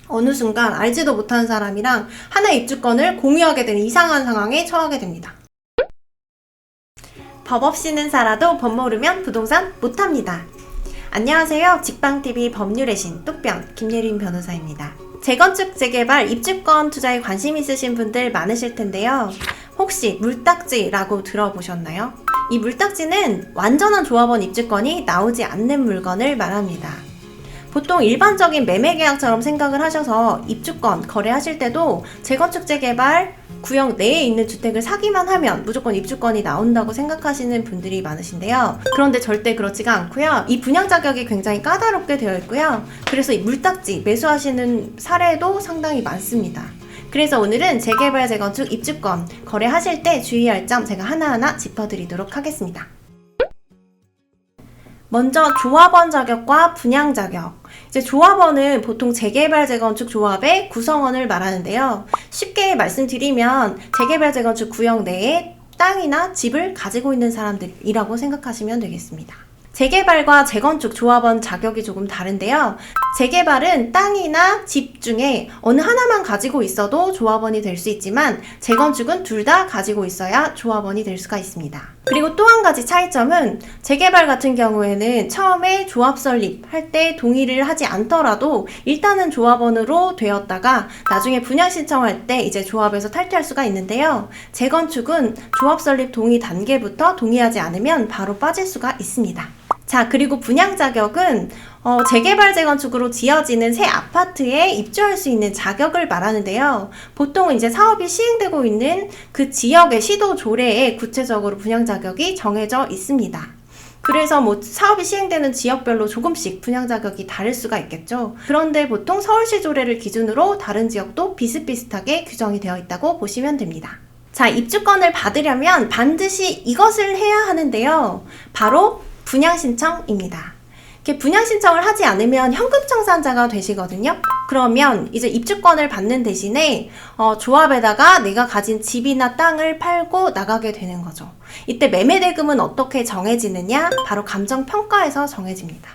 어느 순간 알지도 못하는 사람이랑 하나의 입주권을 공유하게 되는 이상한 상황에 처하게 됩니다. 법 없이는 살아도 법 모르면 부동산 못합니다. 안녕하세요. 직방TV 법률의 신 뚝변 김예린 변호사입니다. 재건축, 재개발, 입주권 투자에 관심 있으신 분들 많으실 텐데요. 혹시 물딱지라고 들어보셨나요? 이 물딱지는 완전한 조합원 입주권이 나오지 않는 물건을 말합니다. 보통 일반적인 매매계약처럼 생각을 하셔서 입주권 거래하실 때도 재건축, 재개발, 구역 내에 있는 주택을 사기만 하면 무조건 입주권이 나온다고 생각하시는 분들이 많으신데요. 그런데 절대 그렇지가 않고요. 이 분양 자격이 굉장히 까다롭게 되어 있고요. 그래서 이 물딱지 매수하시는 사례도 상당히 많습니다. 그래서 오늘은 재개발, 재건축, 입주권 거래하실 때 주의할 점 제가 하나하나 짚어드리도록 하겠습니다. 먼저 조합원 자격과 분양 자격. 이제 조합원은 보통 재개발, 재건축 조합의 구성원을 말하는데요. 쉽게 말씀드리면 재개발, 재건축 구역 내에 땅이나 집을 가지고 있는 사람들이라고 생각하시면 되겠습니다. 재개발과 재건축 조합원 자격이 조금 다른데요. 재개발은 땅이나 집 중에 어느 하나만 가지고 있어도 조합원이 될 수 있지만 재건축은 둘 다 가지고 있어야 조합원이 될 수가 있습니다. 그리고 또 한 가지 차이점은 재개발 같은 경우에는 처음에 조합 설립할 때 동의를 하지 않더라도 일단은 조합원으로 되었다가 나중에 분양 신청할 때 이제 조합에서 탈퇴할 수가 있는데요. 재건축은 조합 설립 동의 단계부터 동의하지 않으면 바로 빠질 수가 있습니다. 자, 그리고 분양 자격은 재개발, 재건축으로 지어지는 새 아파트에 입주할 수 있는 자격을 말하는데요. 보통은 이제 사업이 시행되고 있는 그 지역의 시도 조례에 구체적으로 분양 자격이 정해져 있습니다. 그래서 사업이 시행되는 지역별로 조금씩 분양 자격이 다를 수가 있겠죠. 그런데 보통 서울시 조례를 기준으로 다른 지역도 비슷비슷하게 규정이 되어 있다고 보시면 됩니다. 자, 입주권을 받으려면 반드시 이것을 해야 하는데요. 바로 분양 신청입니다. 이렇게 분양 신청을 하지 않으면 현금 청산자가 되시거든요. 그러면 이제 입주권을 받는 대신에 조합에다가 내가 가진 집이나 땅을 팔고 나가게 되는 거죠. 이때 매매 대금은 어떻게 정해지느냐? 바로 감정평가에서 정해집니다.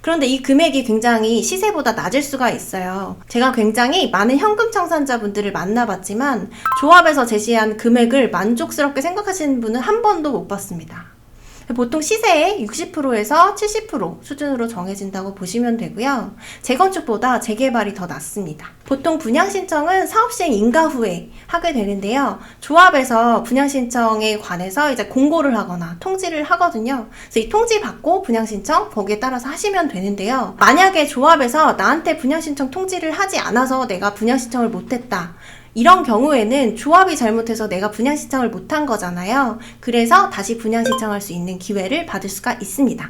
그런데 이 금액이 굉장히 시세보다 낮을 수가 있어요. 제가 굉장히 많은 현금 청산자분들을 만나봤지만 조합에서 제시한 금액을 만족스럽게 생각하시는 분은 한 번도 못 봤습니다. 보통 시세의 60%에서 70% 수준으로 정해진다고 보시면 되고요. 재건축보다 재개발이 더 낮습니다. 보통 분양 신청은 사업 시행 인가 후에 하게 되는데요. 조합에서 분양 신청에 관해서 이제 공고를 하거나 통지를 하거든요. 그래서 이 통지 받고 분양 신청 거기에 따라서 하시면 되는데요. 만약에 조합에서 나한테 분양 신청 통지를 하지 않아서 내가 분양 신청을 못했다. 이런 경우에는 조합이 잘못해서 내가 분양 신청을 못한 거잖아요. 그래서 다시 분양 신청할 수 있는 기회를 받을 수가 있습니다.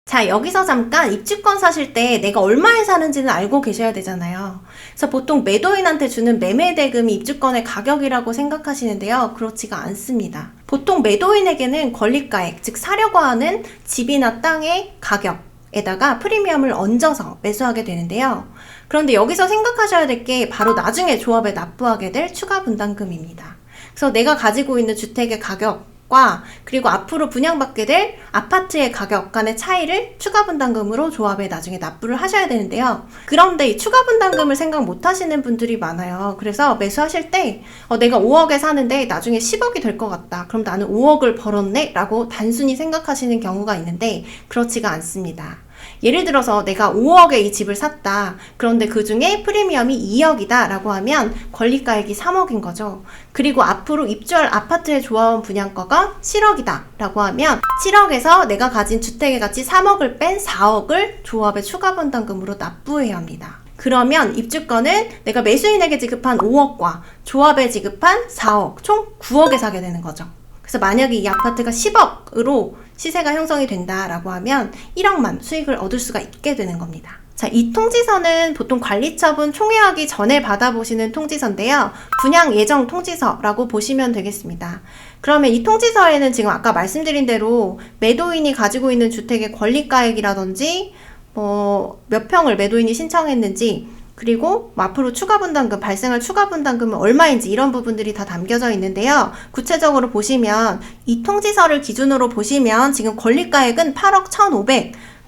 자, 여기서 잠깐 입주권 사실 때 내가 얼마에 사는지는 알고 계셔야 되잖아요. 그래서 보통 매도인한테 주는 매매 대금이 입주권의 가격이라고 생각하시는데요. 그렇지가 않습니다. 보통 매도인에게는 권리가액, 즉 사려고 하는 집이나 땅의 가격에다가 프리미엄을 얹어서 매수하게 되는데요. 그런데 여기서 생각하셔야 될 게 바로 나중에 조합에 납부하게 될 추가 분담금입니다. 그래서 내가 가지고 있는 주택의 가격과 그리고 앞으로 분양받게 될 아파트의 가격 간의 차이를 추가 분담금으로 조합에 나중에 납부를 하셔야 되는데요. 그런데 이 추가 분담금을 생각 못 하시는 분들이 많아요. 그래서 매수하실 때 내가 5억에 사는데 나중에 10억이 될 것 같다. 그럼 나는 5억을 벌었네? 라고 단순히 생각하시는 경우가 있는데 그렇지가 않습니다. 예를 들어서 내가 5억에 이 집을 샀다. 그런데 그 중에 프리미엄이 2억이다 라고 하면 권리가액이 3억인 거죠. 그리고 앞으로 입주할 아파트의 조합원 분양가가 7억이다 라고 하면 7억에서 내가 가진 주택의 가치 3억을 뺀 4억을 조합의 추가 분담금으로 납부해야 합니다. 그러면 입주권은 내가 매수인에게 지급한 5억과 조합에 지급한 4억, 총 9억에 사게 되는 거죠. 그래서 만약에 이 아파트가 10억으로 시세가 형성이 된다라고 하면 1억만 수익을 얻을 수가 있게 되는 겁니다. 자, 이 통지서는 보통 관리처분 총회하기 전에 받아보시는 통지서인데요. 분양 예정 통지서라고 보시면 되겠습니다. 그러면 이 통지서에는 지금 아까 말씀드린 대로 매도인이 가지고 있는 주택의 권리가액이라든지 몇 평을 매도인이 신청했는지 그리고 앞으로 추가 분담금, 발생할 추가 분담금은 얼마인지 이런 부분들이 다 담겨져 있는데요. 구체적으로 보시면 이 통지서를 기준으로 보시면 지금 권리가액은 8억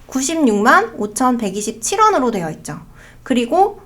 1,596만 5,127원으로 되어 있죠. 그리고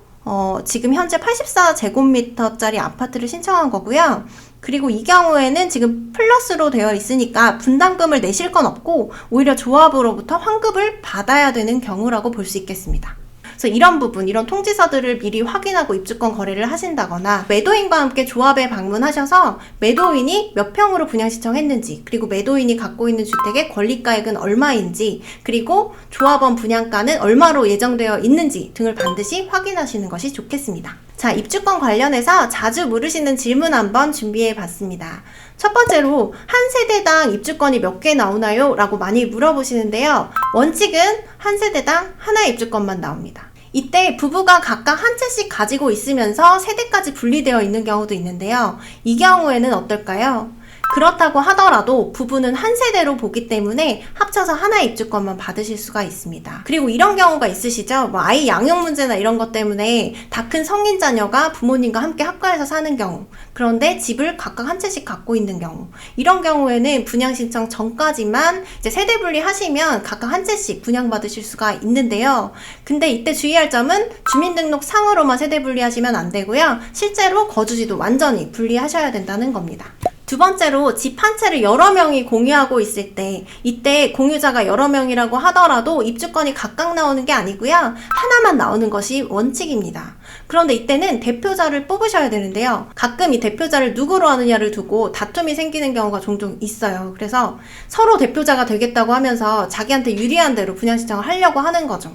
지금 현재 84제곱미터짜리 아파트를 신청한 거고요. 그리고 이 경우에는 지금 플러스로 되어 있으니까 분담금을 내실 건 없고 오히려 조합으로부터 환급을 받아야 되는 경우라고 볼 수 있겠습니다. 그래서 이런 부분, 이런 통지서들을 미리 확인하고 입주권 거래를 하신다거나 매도인과 함께 조합에 방문하셔서 매도인이 몇 평으로 분양 신청했는지, 그리고 매도인이 갖고 있는 주택의 권리가액은 얼마인지, 그리고 조합원 분양가는 얼마로 예정되어 있는지 등을 반드시 확인하시는 것이 좋겠습니다. 자, 입주권 관련해서 자주 물으시는 질문 한번 준비해 봤습니다. 첫 번째로 한 세대당 입주권이 몇 개 나오나요? 라고 많이 물어보시는데요. 원칙은 한 세대당 하나의 입주권만 나옵니다. 이때 부부가 각각 한 채씩 가지고 있으면서 세대까지 분리되어 있는 경우도 있는데요. 이 경우에는 어떨까요? 그렇다고 하더라도 부부는 한 세대로 보기 때문에 합쳐서 하나의 입주권만 받으실 수가 있습니다. 그리고 이런 경우가 있으시죠? 아이 양육 문제나 이런 것 때문에 다 큰 성인 자녀가 부모님과 함께 합가해서 사는 경우, 그런데 집을 각각 한 채씩 갖고 있는 경우, 이런 경우에는 분양 신청 전까지만 이제 세대 분리하시면 각각 한 채씩 분양받으실 수가 있는데요. 근데 이때 주의할 점은 주민등록 상으로만 세대 분리하시면 안 되고요. 실제로 거주지도 완전히 분리하셔야 된다는 겁니다. 두 번째로 집 한 채를 여러 명이 공유하고 있을 때, 이때 공유자가 여러 명이라고 하더라도 입주권이 각각 나오는 게 아니고요. 하나만 나오는 것이 원칙입니다. 그런데 이때는 대표자를 뽑으셔야 되는데요. 가끔 이 대표자를 누구로 하느냐를 두고 다툼이 생기는 경우가 종종 있어요. 그래서 서로 대표자가 되겠다고 하면서 자기한테 유리한 대로 분양 신청을 하려고 하는 거죠.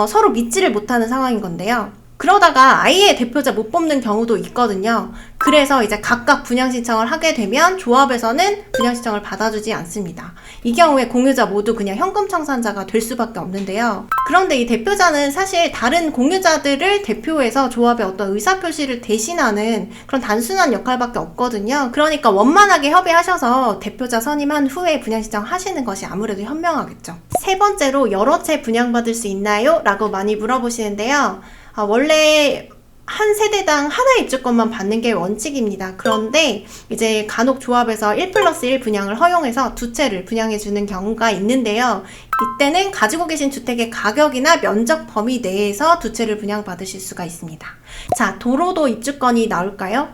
서로 믿지를 못하는 상황인 건데요. 그러다가 아예 대표자 못 뽑는 경우도 있거든요. 그래서 이제 각각 분양 신청을 하게 되면 조합에서는 분양 신청을 받아주지 않습니다. 이 경우에 공유자 모두 그냥 현금 청산자가 될 수밖에 없는데요. 그런데 이 대표자는 사실 다른 공유자들을 대표해서 조합의 어떤 의사표시를 대신하는 그런 단순한 역할밖에 없거든요. 그러니까 원만하게 협의하셔서 대표자 선임한 후에 분양 신청하시는 것이 아무래도 현명하겠죠. 세 번째로 여러 채 분양받을 수 있나요? 라고 많이 물어보시는데요. 원래 한 세대당 하나의 입주권만 받는 게 원칙입니다. 그런데 이제 간혹 조합에서 1+1 분양을 허용해서 두 채를 분양해 주는 경우가 있는데요. 이때는 가지고 계신 주택의 가격이나 면적 범위 내에서 두 채를 분양받으실 수가 있습니다. 자, 도로도 입주권이 나올까요?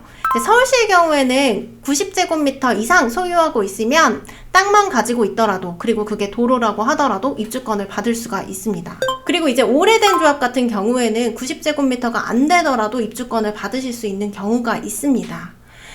서울시의 경우에는 90제곱미터 이상 소유하고 있으면 땅만 가지고 있더라도, 그리고 그게 도로라고 하더라도 입주권을 받을 수가 있습니다. 그리고 이제 오래된 조합 같은 경우에는 90제곱미터가 안 되더라도 입주권을 받으실 수 있는 경우가 있습니다.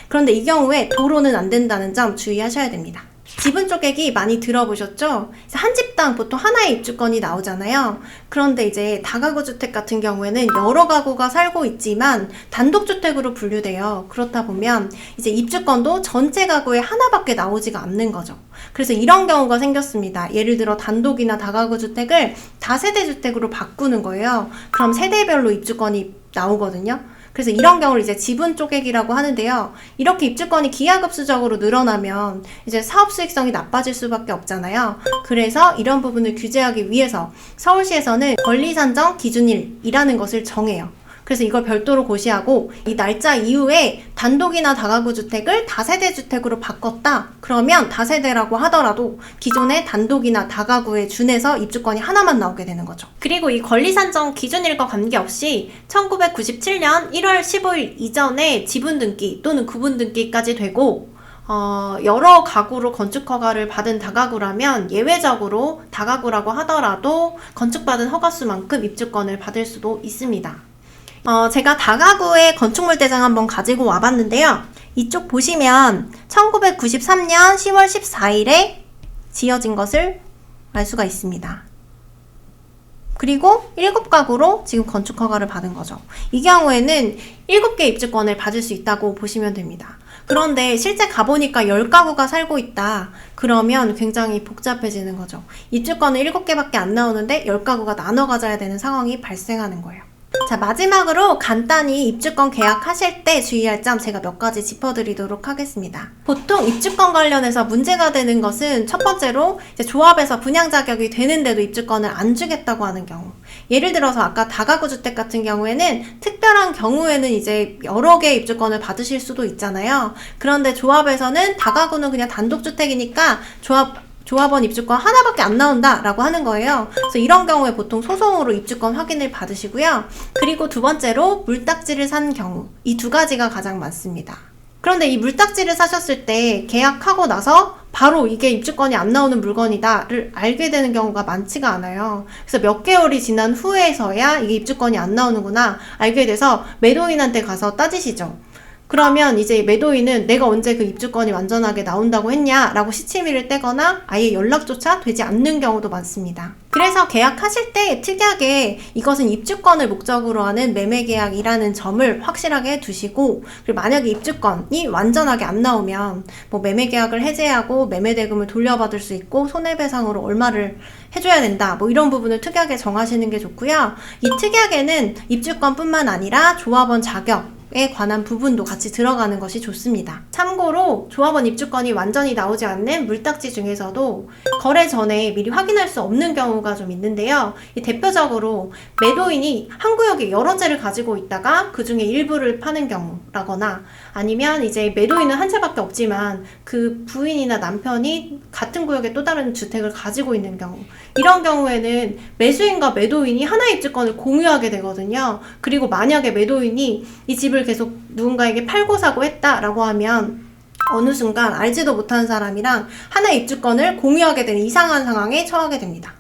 그런데 이 경우에 도로는 안 된다는 점 주의하셔야 됩니다. 지분 쪼개기 많이 들어보셨죠? 한 집당 보통 하나의 입주권이 나오잖아요. 그런데 이제 다가구 주택 같은 경우에는 여러 가구가 살고 있지만 단독주택으로 분류돼요. 그렇다 보면 이제 입주권도 전체 가구에 하나밖에 나오지가 않는 거죠. 그래서 이런 경우가 생겼습니다. 예를 들어 단독이나 다가구 주택을 다세대 주택으로 바꾸는 거예요. 그럼 세대별로 입주권이 나오거든요. 그래서 이런 경우를 이제 지분 쪼개기라고 하는데요. 이렇게 입주권이 기하급수적으로 늘어나면 이제 사업 수익성이 나빠질 수밖에 없잖아요. 그래서 이런 부분을 규제하기 위해서 서울시에서는 권리산정 기준일이라는 것을 정해요. 그래서 이걸 별도로 고시하고 이 날짜 이후에 단독이나 다가구 주택을 다세대 주택으로 바꿨다. 그러면 다세대라고 하더라도 기존의 단독이나 다가구에 준해서 입주권이 하나만 나오게 되는 거죠. 그리고 이 권리산정 기준일과 관계없이 1997년 1월 15일 이전에 지분 등기 또는 구분 등기까지 되고 여러 가구로 건축 허가를 받은 다가구라면 예외적으로 다가구라고 하더라도 건축받은 허가수만큼 입주권을 받을 수도 있습니다. 제가 다가구의 건축물 대장 한번 가지고 와봤는데요. 이쪽 보시면 1993년 10월 14일에 지어진 것을 알 수가 있습니다. 그리고 7가구로 지금 건축 허가를 받은 거죠. 이 경우에는 7개 입주권을 받을 수 있다고 보시면 됩니다. 그런데 실제 가보니까 10가구가 살고 있다. 그러면 굉장히 복잡해지는 거죠. 입주권은 7개밖에 안 나오는데 10가구가 나눠 가져야 되는 상황이 발생하는 거예요. 자, 마지막으로 간단히 입주권 계약하실 때 주의할 점 제가 몇 가지 짚어드리도록 하겠습니다. 보통 입주권 관련해서 문제가 되는 것은 첫 번째로 이제 조합에서 분양 자격이 되는데도 입주권을 안 주겠다고 하는 경우. 예를 들어서 아까 다가구 주택 같은 경우에는 특별한 경우에는 이제 여러 개의 입주권을 받으실 수도 있잖아요. 그런데 조합에서는 다가구는 그냥 단독주택이니까 조합원 입주권 하나밖에 안 나온다 라고 하는 거예요. 그래서 이런 경우에 보통 소송으로 입주권 확인을 받으시고요. 그리고 두 번째로 물딱지를 산 경우, 이 두 가지가 가장 많습니다. 그런데 이 물딱지를 사셨을 때 계약하고 나서 바로 이게 입주권이 안 나오는 물건이다를 알게 되는 경우가 많지가 않아요. 그래서 몇 개월이 지난 후에서야 이게 입주권이 안 나오는구나 알게 돼서 매도인한테 가서 따지시죠. 그러면 이제 매도인은 내가 언제 그 입주권이 완전하게 나온다고 했냐라고 시치미를 떼거나 아예 연락조차 되지 않는 경우도 많습니다. 그래서 계약하실 때 특이하게 이것은 입주권을 목적으로 하는 매매계약이라는 점을 확실하게 두시고, 그리고 만약에 입주권이 완전하게 안 나오면 뭐 매매계약을 해제하고 매매대금을 돌려받을 수 있고 손해배상으로 얼마를 해줘야 된다, 뭐 이런 부분을 특이하게 정하시는 게 좋고요. 이 특약에는 입주권뿐만 아니라 조합원 자격에 관한 부분도 같이 들어가는 것이 좋습니다. 참고로 조합원 입주권이 완전히 나오지 않는 물딱지 중에서도 거래 전에 미리 확인할 수 없는 경우가 좀 있는데요. 이 대표적으로 매도인이 한 구역에 여러 채를 가지고 있다가 그 중에 일부를 파는 경우라거나, 아니면 이제 매도인은 한 채밖에 없지만 그 부인이나 남편이 같은 구역에 또 다른 주택을 가지고 있는 경우, 이런 경우에는 매수인과 매도인이 하나의 입주권을 공유하게 되거든요. 그리고 만약에 매도인이 이 집을 계속 누군가에게 팔고 사고 했다라고 하면 어느 순간 알지도 못하는 사람이랑 하나의 입주권을 공유하게 되는 이상한 상황에 처하게 됩니다.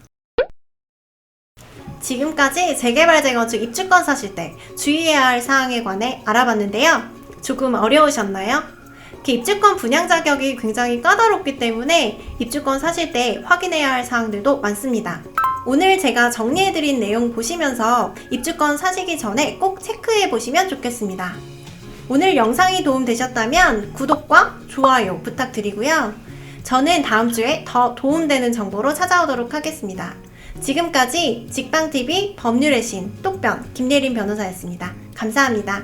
지금까지 재개발 재건축 입주권 사실 때 주의해야 할 사항에 관해 알아봤는데요. 조금 어려우셨나요? 입주권 분양 자격이 굉장히 까다롭기 때문에 입주권 사실 때 확인해야 할 사항들도 많습니다. 오늘 제가 정리해드린 내용 보시면서 입주권 사시기 전에 꼭 체크해 보시면 좋겠습니다. 오늘 영상이 도움되셨다면 구독과 좋아요 부탁드리고요. 저는 다음 주에 더 도움되는 정보로 찾아오도록 하겠습니다. 지금까지 직방TV 법률의 신 똑변 김예린 변호사였습니다. 감사합니다.